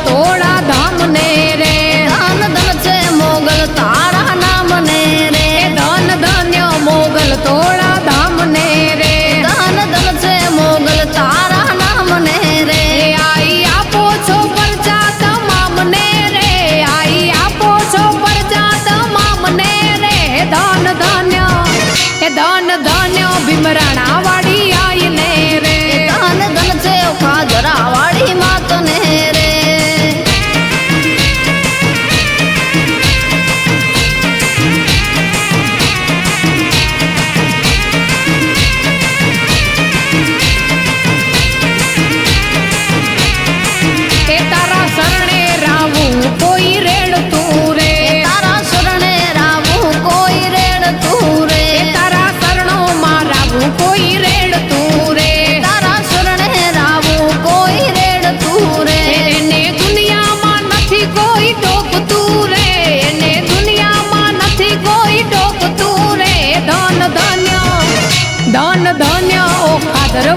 तोड़ा धाम ने रे धन धन से मोगल तारा नाम ने रे धन धन्य मोगल तोड़ा धाम ने रे धन धन से मोगल तारा नाम ने रे आई आपो छो परचा तमाम ने रे आई आपो छो परचा तमाम ने रे धन धन्य भीमराणा वाड़ी आई ने रे धन धन से खाजरा वाड़ी मात ने रे धन धन्य ओ खादर